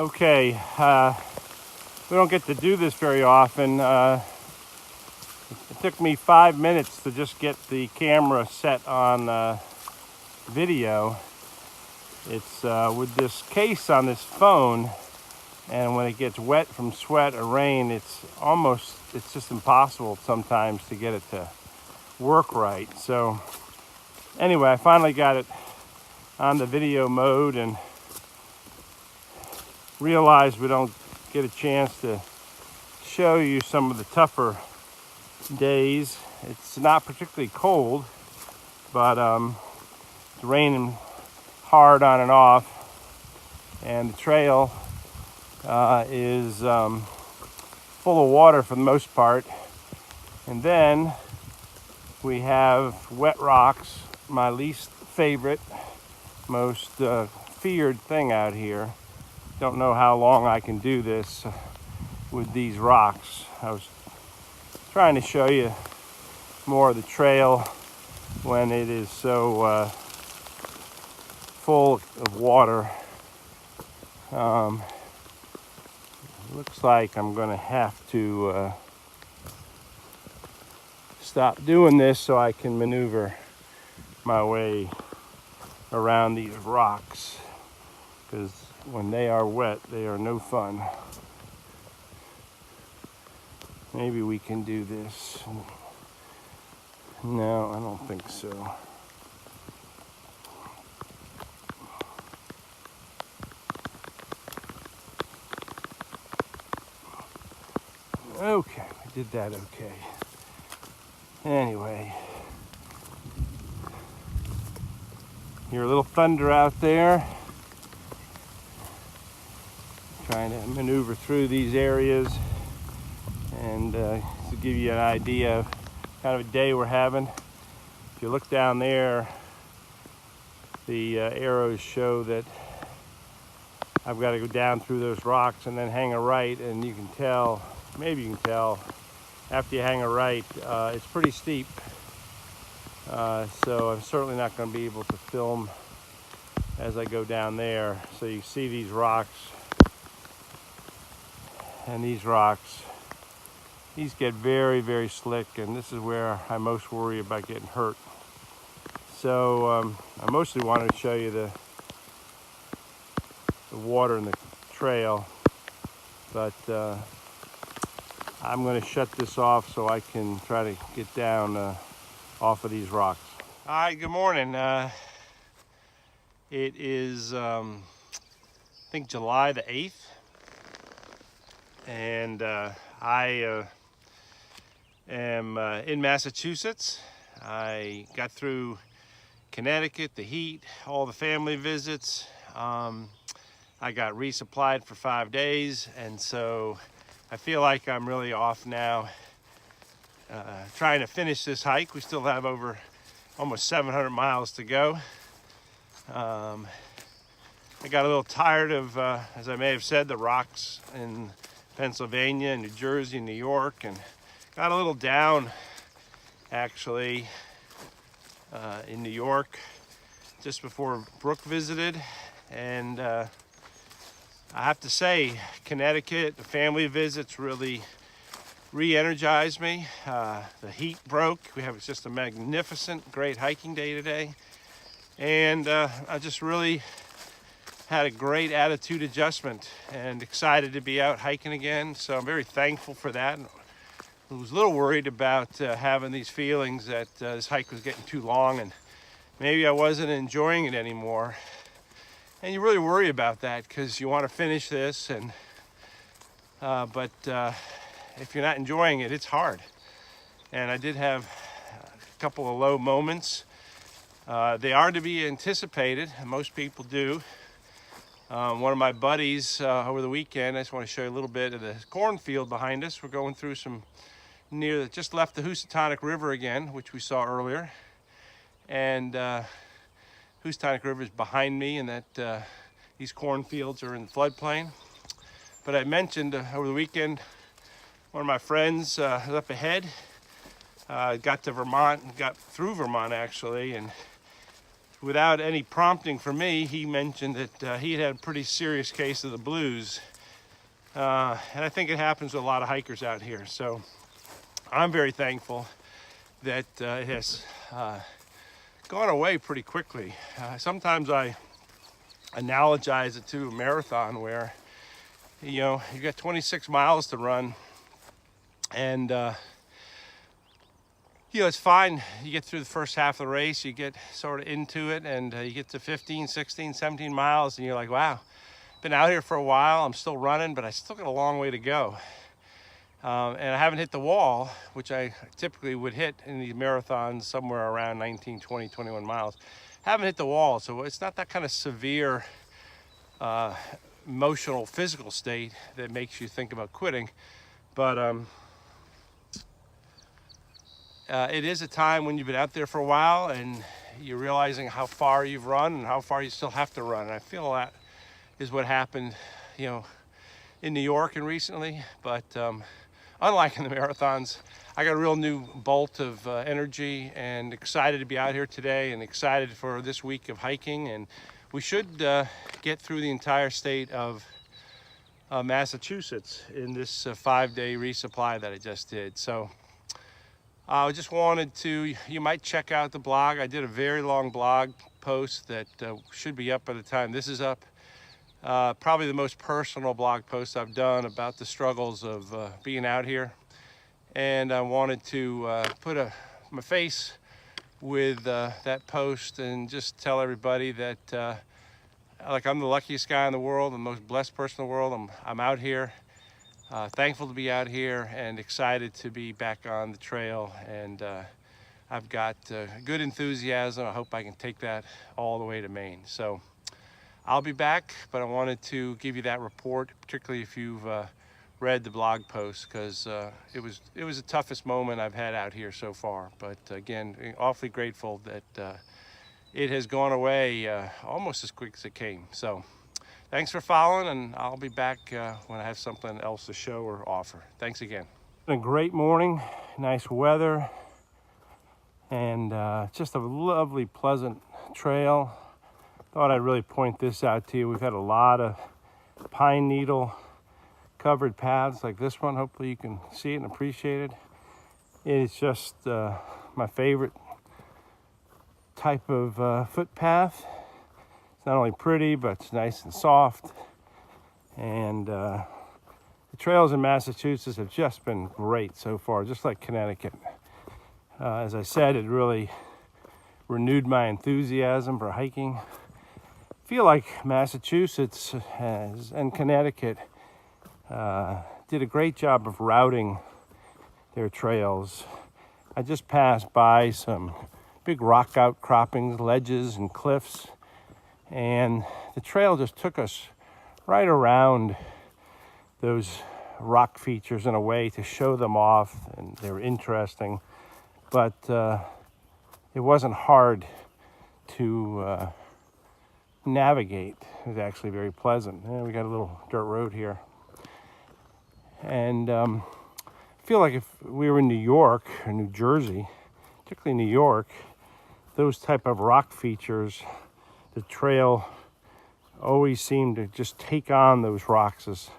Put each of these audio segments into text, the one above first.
Okay, we don't get to do this very often. It took me 5 minutes to just get the camera set on video. It's with this case on this phone, and when it gets wet from sweat or rain, it's just impossible sometimes to get it to work right. So anyway, I finally got it on the video mode and realized we don't get a chance to show you some of the tougher days. It's not particularly cold, but it's raining hard on and off, and the trail is full of water for the most part. And then we have wet rocks, my least favorite, most feared thing out here. Don't know how long I can do this with these rocks. I was trying to show you more of the trail when it is so full of water. Looks like I'm going to have to stop doing this so I can maneuver my way around these rocks, because when they are wet, they are no fun. Maybe we can do this. No, I don't think so. Okay, we did that okay. Anyway, hear a little thunder out there. Trying to maneuver through these areas and to give you an idea of kind of a day we're having. If you look down there, the arrows show that I've got to go down through those rocks and then hang a right, and you can tell, maybe you can tell, after you hang a right, it's pretty steep. So I'm certainly not going to be able to film as I go down there. So you see these rocks and these rocks. These get very, very slick, and this is where I most worry about getting hurt. So I mostly wanted to show you the water in the trail, but I'm going to shut this off so I can try to get down off of these rocks. All right, good morning. It is, I think, July the 8th, and I am in Massachusetts. I got through Connecticut, the heat, all the family visits. I got resupplied for 5 days, and so I feel like I'm really off now, trying to finish this hike. We still have over almost 700 miles to go. I got a little tired of, as I may have said, the rocks in Pennsylvania, New Jersey, New York, and got a little down actually in New York just before Brooke visited. And I have to say, Connecticut, the family visits really re-energized me. The heat broke. We have just a magnificent, great hiking day today. And I just really had a great attitude adjustment and excited to be out hiking again. So I'm very thankful for that. I was a little worried about having these feelings that this hike was getting too long and maybe I wasn't enjoying it anymore. And you really worry about that because you want to finish this, and but if you're not enjoying it, it's hard. And I did have a couple of low moments. They are to be anticipated, and most people do. One of my buddies over the weekend, I just want to show you a little bit of the cornfield behind us. We're going through some just left the Housatonic River again, which we saw earlier. And Housatonic River is behind me, and that these cornfields are in the floodplain. But I mentioned over the weekend, one of my friends was up ahead, got to Vermont, got through Vermont actually, and without any prompting from me, he mentioned that he had a pretty serious case of the blues. And I think it happens to a lot of hikers out here. So I'm very thankful that it has gone away pretty quickly. Sometimes I analogize it to a marathon where, you know, you got 26 miles to run, and you know, it's fine. You get through the first half of the race, you get sort of into it, and you get to 15, 16, 17 miles, and you're like, wow, been out here for a while, I'm still running, but I still got a long way to go. And I haven't hit the wall, which I typically would hit in these marathons somewhere around 19, 20, 21 miles. Haven't hit the wall, so it's not that kind of severe emotional, physical state that makes you think about quitting. But it is a time when you've been out there for a while and you're realizing how far you've run and how far you still have to run. And I feel that is what happened, you know, in New York and recently. But unlike in the marathons, I got a real new bolt of energy and excited to be out here today and excited for this week of hiking. And we should get through the entire state of Massachusetts in this 5-day resupply that I just did. So I just wanted to, you might check out the blog. I did a very long blog post that should be up by the time this is up. Probably the most personal blog post I've done about the struggles of being out here. And I wanted to put my face with that post and just tell everybody that like I'm the luckiest guy in the world, the most blessed person in the world. I'm out here. Thankful to be out here and excited to be back on the trail, and I've got good enthusiasm. I hope I can take that all the way to Maine. So I'll be back, but I wanted to give you that report, particularly if you've read the blog post, because it was the toughest moment I've had out here so far. But again, awfully grateful that it has gone away almost as quick as it came. So thanks for following, and I'll be back when I have something else to show or offer. Thanks again. A great morning, nice weather, and just a lovely, pleasant trail. Thought I'd really point this out to you. We've had a lot of pine needle covered paths like this one. Hopefully you can see it and appreciate it. It's just my favorite type of footpath. Not only pretty, but it's nice and soft. And the trails in Massachusetts have just been great so far, just like Connecticut. As I said, it really renewed my enthusiasm for hiking. I feel like Massachusetts and Connecticut did a great job of routing their trails. I just passed by some big rock outcroppings, ledges, and cliffs. And the trail just took us right around those rock features in a way to show them off, and they were interesting. But it wasn't hard to navigate. It was actually very pleasant. We got a little dirt road here. And I feel like if we were in New York or New Jersey, particularly New York, those type of rock features, the trail always seemed to just take on those rocks as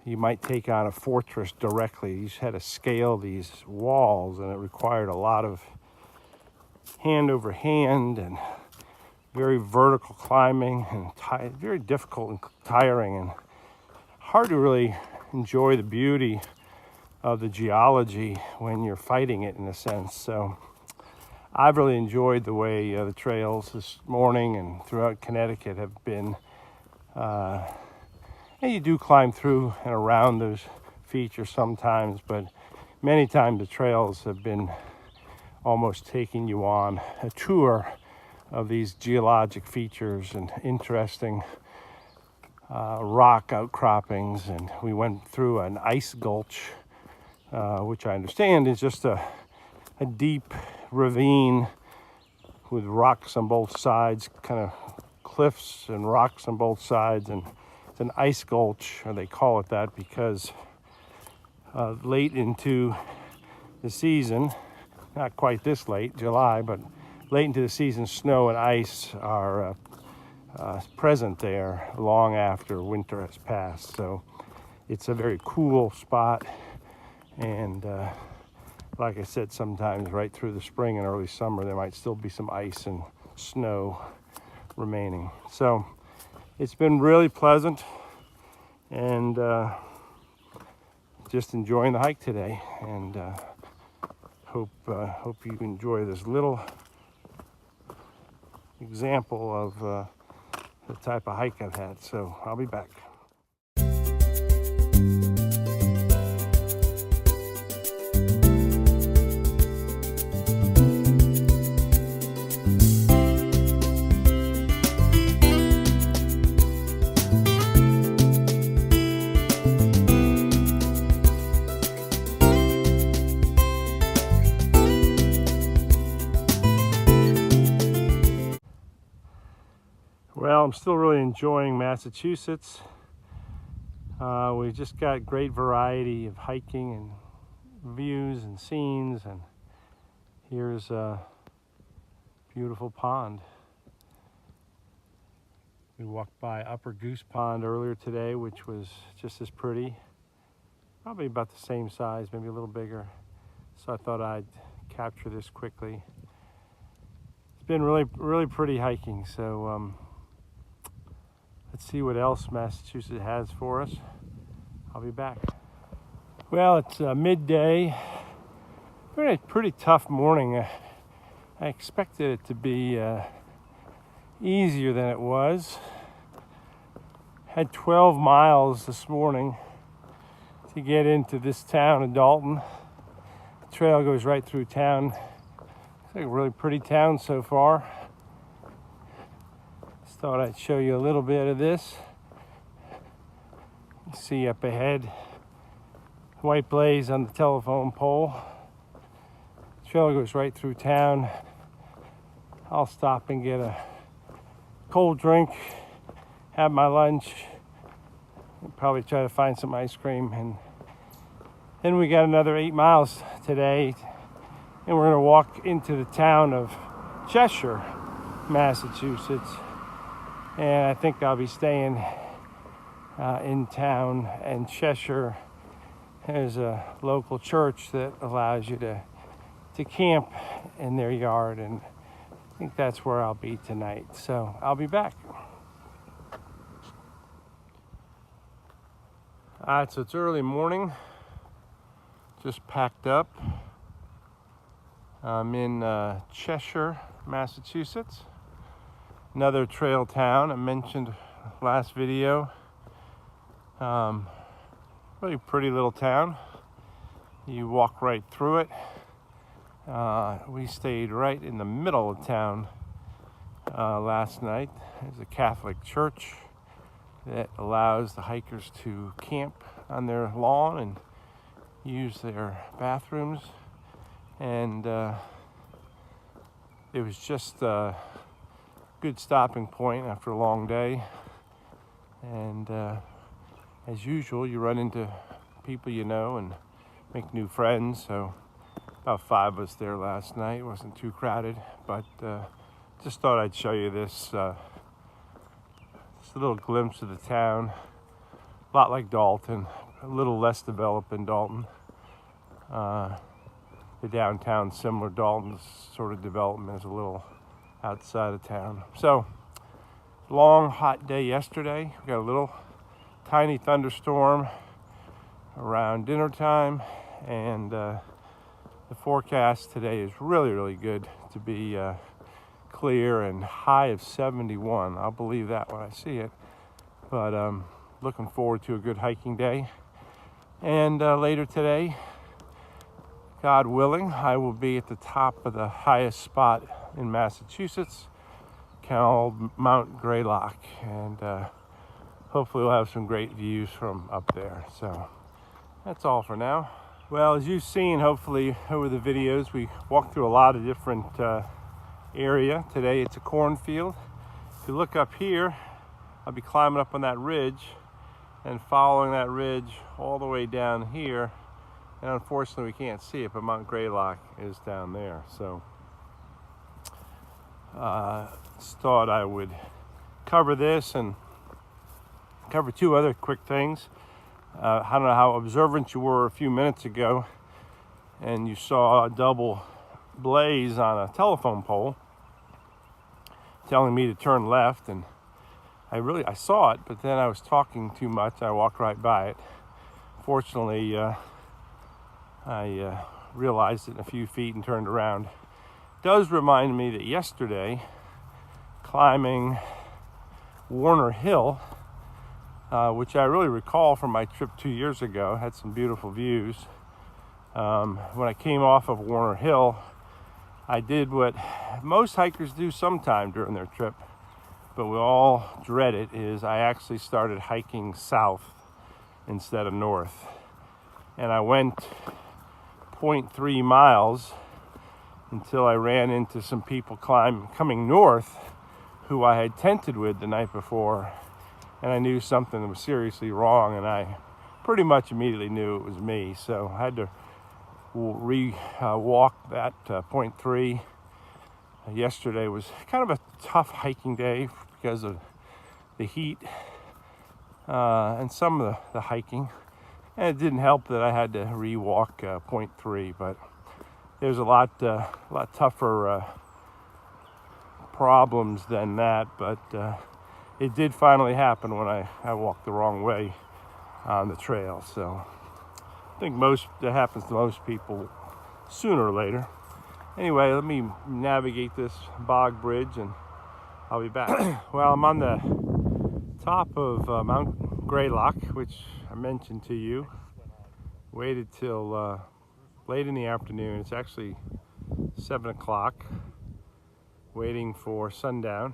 you might take on a fortress directly. You just had to scale these walls, and it required a lot of hand over hand and very vertical climbing, and very difficult and tiring, and hard to really enjoy the beauty of the geology when you're fighting it, in a sense. So I've really enjoyed the way the trails this morning and throughout Connecticut have been. And you do climb through and around those features sometimes, but many times the trails have been almost taking you on a tour of these geologic features and interesting rock outcroppings. And we went through an ice gulch, which I understand is just a deep ravine with rocks on both sides, kind of cliffs and rocks on both sides. And it's an ice gulch, or they call it that because late into the season, not quite this late, July, but late into the season, snow and ice are present there long after winter has passed. So it's a very cool spot, and like I said, sometimes right through the spring and early summer there might still be some ice and snow remaining. So it's been really pleasant, and just enjoying the hike today, and hope you enjoy this little example of the type of hike I've had. So I'll be back. Well, I'm still really enjoying Massachusetts. We just got great variety of hiking and views and scenes, and here's a beautiful pond. We walked by Upper Goose Pond earlier today, which was just as pretty, probably about the same size, maybe a little bigger. So I thought I'd capture this quickly. It's been really pretty hiking, so let's see what else Massachusetts has for us. I'll be back. Well, it's midday. Been a pretty tough morning. I expected it to be easier than it was. Had 12 miles this morning to get into this town of Dalton. The trail goes right through town. It's like a really pretty town so far. Thought I'd show you a little bit of this. You see up ahead, white blaze on the telephone pole. The trail goes right through town. I'll stop and get a cold drink, have my lunch, and probably try to find some ice cream. And then we got another 8 miles today, and we're gonna walk into the town of Cheshire, Massachusetts. And I think I'll be staying in town. And Cheshire has a local church that allows you to camp in their yard, and I think that's where I'll be tonight. So I'll be back. All right, so it's early morning. Just packed up. I'm in Cheshire, Massachusetts. Another trail town I mentioned last video. Really pretty little town. You walk right through it. We stayed right in the middle of town last night. There's a Catholic church that allows the hikers to camp on their lawn and use their bathrooms. And it was just good stopping point after a long day, and as usual you run into people you know and make new friends. So about 5 of us there last night. It wasn't too crowded, but just thought I'd show you this just a little glimpse of the town. A lot like Dalton, a little less developed than Dalton. The downtown similar. Dalton's sort of development is a little outside of town. So long hot day yesterday. We got a little tiny thunderstorm around dinner time, and the forecast today is really good to be clear and high of 71. I'll believe that when I see it. But looking forward to a good hiking day. And later today, God willing, I will be at the top of the highest spot in Massachusetts called Mount Greylock, and hopefully we'll have some great views from up there. So that's all for now. Well, as you've seen hopefully over the videos, we walked through a lot of different area. Today it's a cornfield. If you look up here, I'll be climbing up on that ridge and following that ridge all the way down here. And unfortunately we can't see it, but Mount Greylock is down there. So thought I would cover this and cover two other quick things. I don't know how observant you were a few minutes ago, and you saw a double blaze on a telephone pole telling me to turn left, and I saw it, but then I was talking too much. I walked right by it. Fortunately, I realized it in a few feet and turned around. It does remind me that yesterday, climbing Warner Hill, which I really recall from my trip 2 years ago, had some beautiful views. When I came off of Warner Hill, I did what most hikers do sometime during their trip, but we all dread it, is I actually started hiking south instead of north. And I went 0.3 miles until I ran into some people coming north who I had tented with the night before, and I knew something was seriously wrong, and I pretty much immediately knew it was me. So I had to walk that 0.3. Yesterday was kind of a tough hiking day because of the heat and some of the hiking, and it didn't help that I had to re-walk 0.3. But there's a lot tougher problems than that. But it did finally happen when I walked the wrong way on the trail. So I think that happens to most people sooner or later. Anyway, let me navigate this bog bridge and I'll be back. Well, I'm on the top of Mount Greylock, which I mentioned to you. Waited till late in the afternoon. It's actually 7 o'clock, waiting for sundown.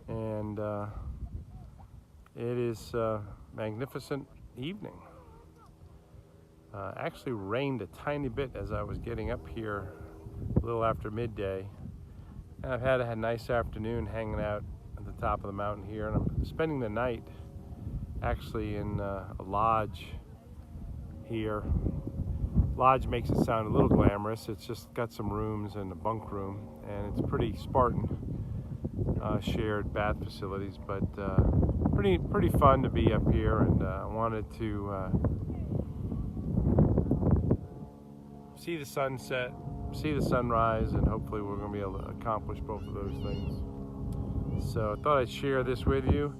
And it is a magnificent evening. Actually rained a tiny bit as I was getting up here a little after midday. And I've had a nice afternoon hanging out at the top of the mountain here, and I'm spending the night actually in a lodge here. Lodge makes it sound a little glamorous. It's just got some rooms and a bunk room, and it's pretty Spartan shared bath facilities, but pretty fun to be up here, and I wanted to see the sunset, see the sunrise, and hopefully we're going to be able to accomplish both of those things. So I thought I'd share this with you.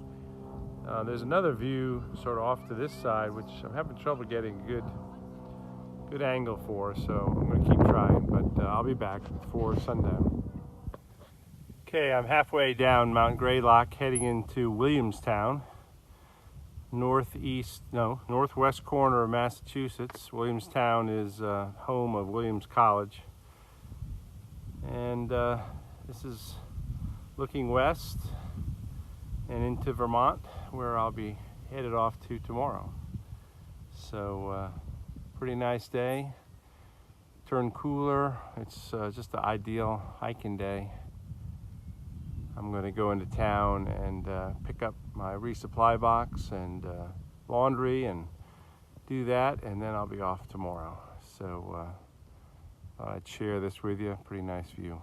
There's another view sort of off to this side, which I'm having trouble getting a good angle for, so I'm going to keep trying, but I'll be back before sundown. Okay, I'm halfway down Mount Greylock, heading into Williamstown, northwest corner of Massachusetts. Williamstown is home of Williams College, and this is looking west and into Vermont, where I'll be headed off to tomorrow. So pretty nice day. Turned cooler. It's just the ideal hiking day. I'm going to go into town and pick up my resupply box and laundry and do that, and then I'll be off tomorrow. So I'd share this with you. Pretty nice view.